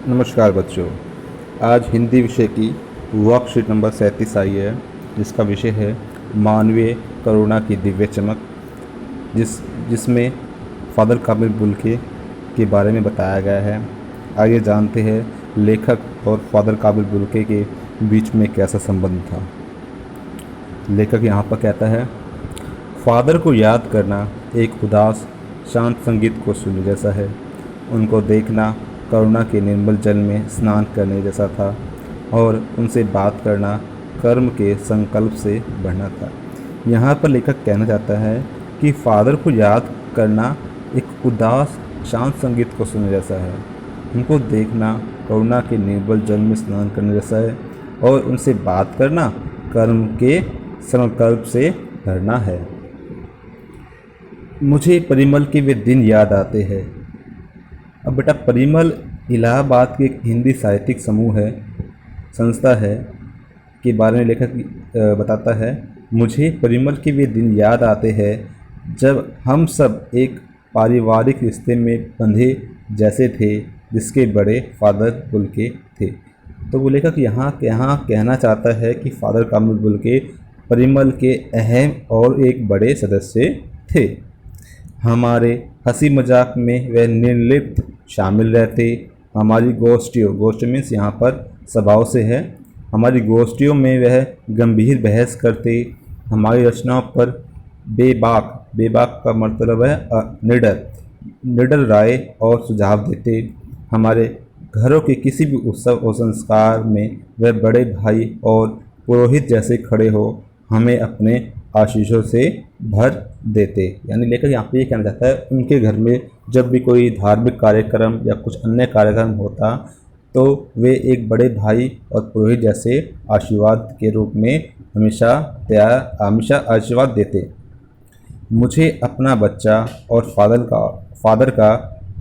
नमस्कार बच्चों। आज हिंदी विषय की वर्कशीट नंबर 37 आई है, जिसका विषय है मानवीय करुणा की दिव्य चमक, जिसमें फादर काबिल बुल्के के बारे में बताया गया है। आइए जानते हैं लेखक और फादर काबिल बुल्के के बीच में कैसा संबंध था। लेखक यहाँ पर कहता है, फादर को याद करना एक उदास शांत संगीत को सुनने जैसा है। उनको देखना करुणा के निर्मल जल में स्नान करने जैसा था और उनसे बात करना कर्म के संकल्प से बढ़ना था। यहाँ पर लेखक कहना चाहता है कि फादर को याद करना एक उदास शांत संगीत को सुनने जैसा है। उनको देखना करुणा के निर्मल जल में स्नान करने जैसा है और उनसे बात करना कर्म के संकल्प से बढ़ना है। मुझे परिमल के वे दिन याद आते हैं। अब बेटा, परिमल इलाहाबाद के एक हिंदी साहित्यिक समूह है, संस्था है, के बारे में लेखक बताता है। मुझे परिमल के वे दिन याद आते हैं जब हम सब एक पारिवारिक रिश्ते में बंधे जैसे थे, जिसके बड़े फादर बुल्के थे। तो वो लेखक यहाँ कहना चाहता है कि फादर काबिल बुल्के परिमल के अहम और एक बड़े सदस्य थे। हमारे हंसी मजाक में वह निर्लिप्त शामिल रहते। हमारी गोष्ठियों मीन्स यहाँ पर स्वभाव से है, हमारी गोष्ठियों में वह गंभीर बहस करते। हमारी रचनाओं पर बेबाक का मतलब है निडर राय और सुझाव देते। हमारे घरों के किसी भी उत्सव और संस्कार में वह बड़े भाई और पुरोहित जैसे खड़े हो हमें अपने आशीषों से भर देते। यानी लेखक यहाँ पे ये कहना चाहता है, उनके घर में जब भी कोई धार्मिक कार्यक्रम या कुछ अन्य कार्यक्रम होता तो वे एक बड़े भाई और पुरोहित जैसे आशीर्वाद के रूप में हमेशा आशीर्वाद देते। मुझे अपना बच्चा और फादर का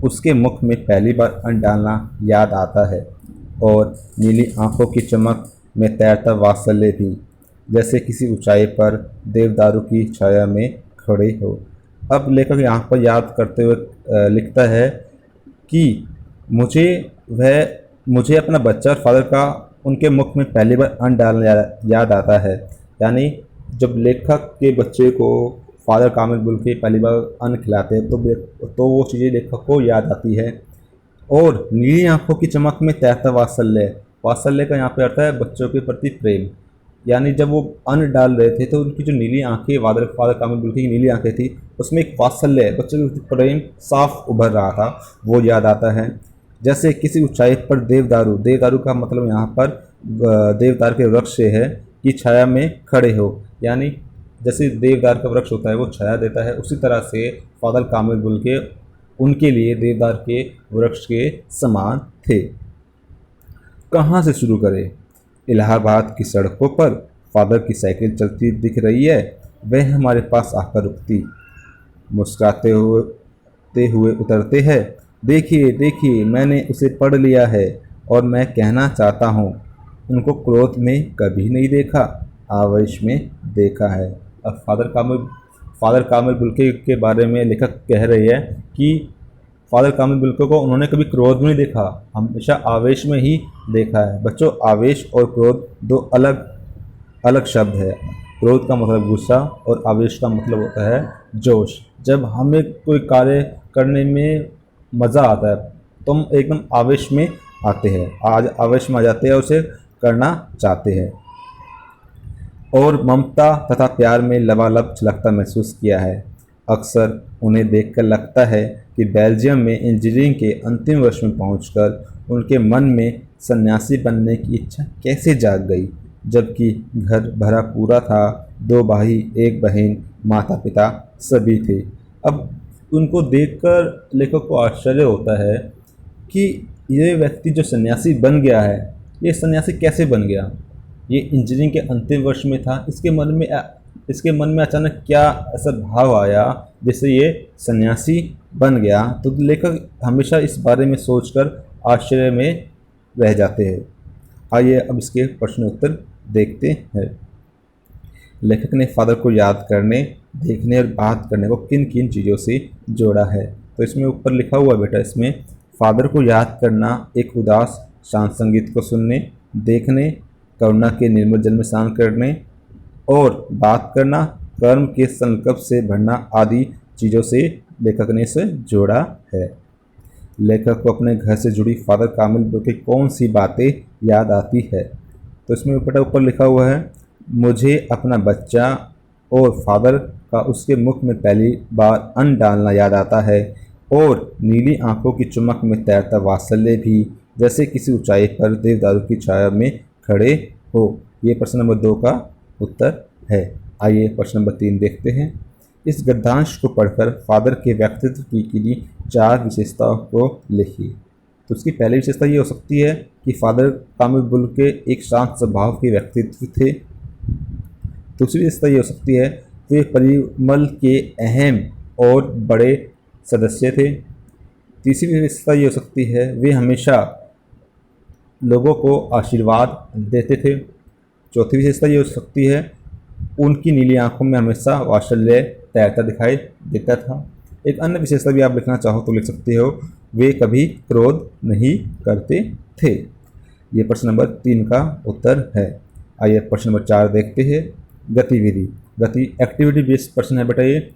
उसके मुख में पहली बार अन्न डालना याद आता है और नीली आंखों की चमक में तैरता वात्सल्य भी, जैसे किसी ऊंचाई पर देवदारू की छाया में खड़े हो। अब लेखक यहाँ पर याद करते हुए लिखता है कि मुझे अपना बच्चा और फादर का उनके मुख में पहली बार अन्न डालना याद आता है। यानी जब लेखक के बच्चे को फादर काबिल बुल्के पहली बार अन्न खिलाते हैं तो वो चीज़ें लेखक को याद आती है। और नीली आंखों की चमक में तैरता वात्सल्य का यहाँ पे अर्थ है बच्चों के प्रति प्रेम। यानी जब वो अन्न डाल रहे थे तो उनकी जो नीली आंखें फादर काबिल बुल्के की नीली आंखें थी, उसमें एक वात्सल्य, बच्चों के प्रति प्रेम साफ उभर रहा था, वो याद आता है। जैसे किसी ऊंचाई पर देवदारू का मतलब यहाँ पर देवदार के वृक्ष से है कि छाया में खड़े हो। यानी जैसे देवदार का वृक्ष होता है वो छाया देता है, उसी तरह से फादर काबिल बुल्के उनके लिए देवदार के वृक्ष के समान थे। कहाँ से शुरू करें? इलाहाबाद की सड़कों पर फादर की साइकिल चलती दिख रही है, वह हमारे पास आकर रुकती, मुस्कुराते हुए उतरते हैं। देखिए मैंने उसे पढ़ लिया है और मैं कहना चाहता हूँ, उनको क्रोध में कभी नहीं देखा, आवेश में देखा है। अब फादर काबिल बुल्के के बारे में लेखक कह रही है कि फादर काबिल बुल्के को उन्होंने कभी क्रोध में नहीं देखा, हमेशा आवेश में ही देखा है। बच्चों, आवेश और क्रोध दो अलग अलग शब्द है। क्रोध का मतलब गुस्सा और आवेश का मतलब होता है जोश। जब हमें कोई कार्य करने में मज़ा आता है तो हम एकदम आवेश में आते हैं, आज आवेश में आ जाते हैं और उसे करना चाहते हैं। और ममता तथा प्यार में लबालब छलकता महसूस किया है। अक्सर उन्हें देखकर लगता है कि बेल्जियम में इंजीनियरिंग के अंतिम वर्ष में पहुंचकर उनके मन में सन्यासी बनने की इच्छा कैसे जाग गई, जबकि घर भरा पूरा था, 2 भाई 1 बहन, माता पिता सभी थे। अब उनको देखकर लेखक को आश्चर्य होता है कि ये व्यक्ति जो सन्यासी बन गया है, ये सन्यासी कैसे बन गया। ये इंजीनियरिंग के अंतिम वर्ष में था, इसके मन में अचानक क्या ऐसा भाव आया जिससे ये सन्यासी बन गया। तो लेखक हमेशा इस बारे में सोचकर आश्चर्य में रह जाते हैं। आइए अब इसके प्रश्न उत्तर देखते हैं। लेखक ने फादर को याद करने, देखने और बात करने को किन किन चीज़ों से जोड़ा है। तो इसमें ऊपर लिखा हुआ बेटा, इसमें फादर को याद करना एक उदास शांत संगीत को सुनने, देखने, करुणा के निर्मल जल में स्नान करने और बात करना, कर्म के संकल्प से भरना आदि चीज़ों से लेखक ने इसे जोड़ा है। लेखक को अपने घर से जुड़ी फादर कामिल बुल्क की कौन सी बातें याद आती है? तो इसमें ऊपर लिखा हुआ है, मुझे अपना बच्चा और फादर का उसके मुख में पहली बार अन्न डालना याद आता है और नीली आंखों की चमक में तैरता वात्सल्य भी, जैसे किसी ऊंचाई पर देवदारू की छाया में खड़े हो। ये प्रश्न नंबर 2 का उत्तर है। आइए प्रश्न नंबर 3 देखते हैं। इस गद्यांश को पढ़कर फादर के व्यक्तित्व की 4 विशेषताओं को लिखिए। तो उसकी पहली विशेषता ये हो सकती है कि फादर कामिल बुल्क के एक शांत स्वभाव के व्यक्तित्व थे। दूसरी विशेषता ये हो सकती है वे परिमल के अहम और बड़े सदस्य थे। तीसरी विशेषता ये हो सकती है वे हमेशा लोगों को आशीर्वाद देते थे। चौथी विशेषता ये हो सकती है उनकी नीली आंखों में हमेशा वात्सल्य तैरता दिखाई देता था। एक अन्य विशेषता भी आप लिखना चाहो तो लिख सकते हो, वे कभी क्रोध नहीं करते थे। ये प्रश्न नंबर 3 का उत्तर है। आइए प्रश्न नंबर 4 देखते हैं। गतिविधि एक्टिविटी बेस्ड प्रश्न है बेटा ये।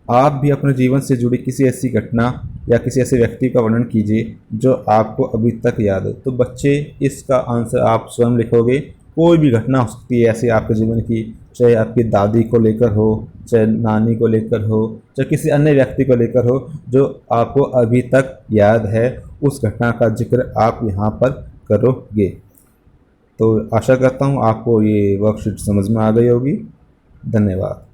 आप भी अपने जीवन से जुड़ी किसी ऐसी घटना या किसी ऐसे व्यक्ति का वर्णन कीजिए जो आपको अभी तक याद है। तो बच्चे इसका आंसर आप स्वयं लिखोगे। कोई भी घटना हो सकती है ऐसे आपके जीवन की, चाहे आपकी दादी को लेकर हो, चाहे नानी को लेकर हो, चाहे किसी अन्य व्यक्ति को लेकर हो जो आपको अभी तक याद है, उस घटना का जिक्र आप यहाँ पर करोगे। तो आशा करता हूँ आपको ये वर्कशीट समझ में आ गई होगी। धन्यवाद।